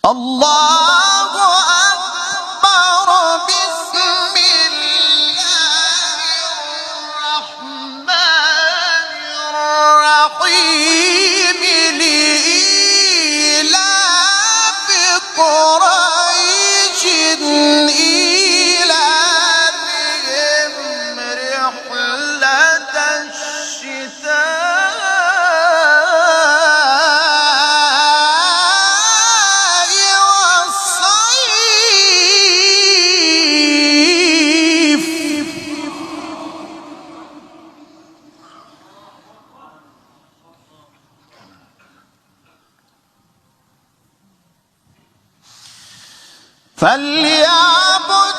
الله أكبر. بسم الله الرحمن الرحيم. لإيلاف قريش إيلافهم رحلة الشتاء والصيف. فليعبدوا